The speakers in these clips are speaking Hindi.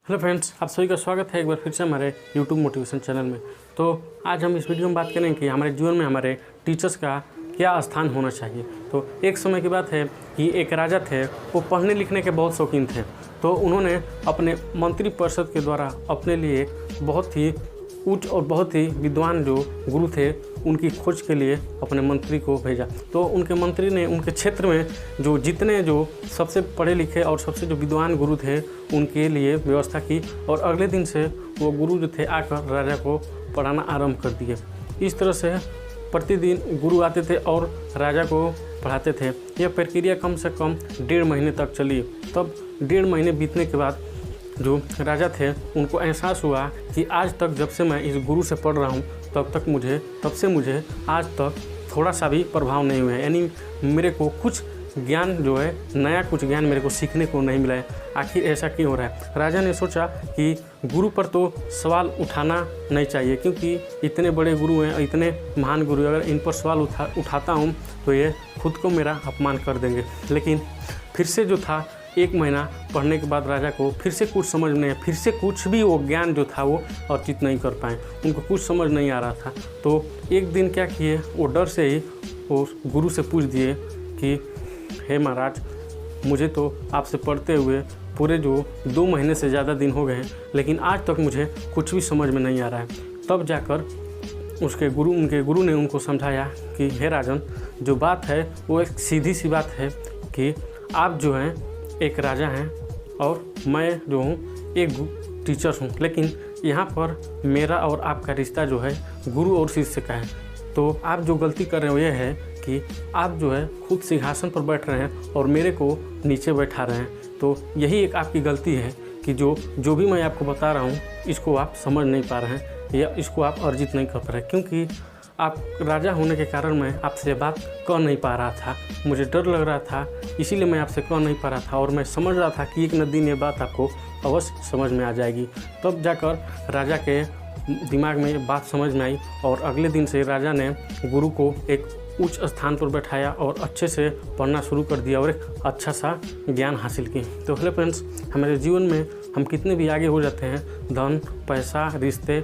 हेलो फ्रेंड्स, आप सभी का स्वागत है एक बार फिर से हमारे यूट्यूब मोटिवेशन चैनल में। तो आज हम इस वीडियो में बात करेंगे कि हमारे जीवन में हमारे टीचर्स का क्या स्थान होना चाहिए। तो एक समय की बात है कि एक राजा थे, वो पढ़ने लिखने के बहुत शौकीन थे। तो उन्होंने अपने मंत्री परिषद के द्वारा अपने लिए बहुत ही उच्च और बहुत ही विद्वान जो गुरु थे उनकी खोज के लिए अपने मंत्री को भेजा। तो उनके मंत्री ने उनके क्षेत्र में जितने सबसे पढ़े लिखे और सबसे विद्वान गुरु थे उनके लिए व्यवस्था की, और अगले दिन से वो गुरु जो थे आकर राजा को पढ़ाना आरंभ कर दिए। इस तरह से प्रतिदिन गुरु आते थे और राजा को पढ़ाते थे। यह प्रक्रिया कम से कम 1.5 महीने तक चली। तब 1.5 महीने बीतने के बाद जो राजा थे उनको एहसास हुआ कि आज तक जब से मैं इस गुरु से पढ़ रहा हूँ तब से मुझे आज तक थोड़ा सा भी प्रभाव नहीं हुआ है, यानी मेरे को कुछ ज्ञान नया कुछ ज्ञान मेरे को सीखने को नहीं मिला है। आखिर ऐसा क्यों हो रहा है? राजा ने सोचा कि गुरु पर तो सवाल उठाना नहीं चाहिए, क्योंकि इतने बड़े गुरु हैं, इतने महान गुरु, अगर इन पर सवाल उठाता हूँ तो ये खुद को मेरा अपमान कर देंगे। लेकिन फिर से 1 महीना पढ़ने के बाद राजा को फिर से कुछ समझ नहीं आया, फिर से कुछ भी वो ज्ञान था वो अर्जित नहीं कर पाए, उनको कुछ समझ नहीं आ रहा था। तो एक दिन क्या किए, वो डर से ही वो गुरु से पूछ दिए कि हे महाराज, मुझे तो आपसे पढ़ते हुए पूरे 2 महीने से ज़्यादा दिन हो गए हैं, लेकिन आज तक मुझे कुछ भी समझ में नहीं आ रहा है। तब जाकर उनके गुरु ने उनको समझाया कि हे राजन, जो बात है वो एक सीधी सी बात है कि आप हैं एक राजा हैं और मैं हूँ एक टीचर हूँ, लेकिन यहाँ पर मेरा और आपका रिश्ता है गुरु और शिष्य का है। तो आप जो गलती कर रहे हो ये है कि आप खुद सिंहासन पर बैठ रहे हैं और मेरे को नीचे बैठा रहे हैं। तो यही एक आपकी गलती है कि जो भी मैं आपको बता रहा हूँ इसको आप समझ नहीं पा रहे हैं या इसको आप अर्जित नहीं कर पा रहे, क्योंकि आप राजा होने के कारण मैं आपसे बात कर नहीं पा रहा था। मुझे डर लग रहा था, इसीलिए मैं आपसे कर नहीं पा रहा था, और मैं समझ रहा था कि एक न दिन ये बात आपको अवश्य समझ में आ जाएगी। तब जाकर राजा के दिमाग में ये बात समझ में आई, और अगले दिन से राजा ने गुरु को एक उच्च स्थान पर बैठाया और अच्छे से पढ़ना शुरू कर दिया और एक अच्छा सा ज्ञान हासिल की। तो हेलो फ्रेंड्स, हमारे जीवन में हम कितने भी आगे हो जाते हैं, धन, पैसा, रिश्ते,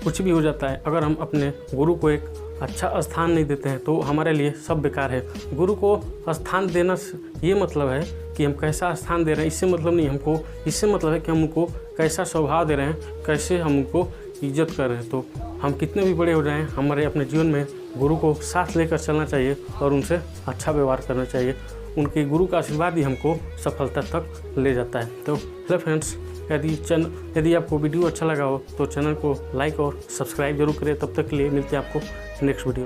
कुछ भी हो जाता है, अगर हम अपने गुरु को एक अच्छा स्थान नहीं देते हैं तो हमारे लिए सब बेकार है। गुरु को स्थान देना ये मतलब है कि हम कैसा स्थान दे रहे हैं, इससे मतलब नहीं हमको, इससे मतलब है कि हम उनको कैसा स्वभाव दे रहे हैं, कैसे हम उनको इज्जत कर रहे हैं। तो हम कितने भी बड़े हो जाएं, हमारे अपने जीवन में गुरु को साथ लेकर चलना चाहिए और उनसे अच्छा व्यवहार करना चाहिए। उनके गुरु का आशीर्वाद ही हमको सफलता तक ले जाता है। तो हेलो फ्रेंड्स, यदि आपको वीडियो अच्छा लगा हो तो चैनल को लाइक और सब्सक्राइब जरूर करें। तब तक के लिए मिलते हैं आपको नेक्स्ट वीडियो।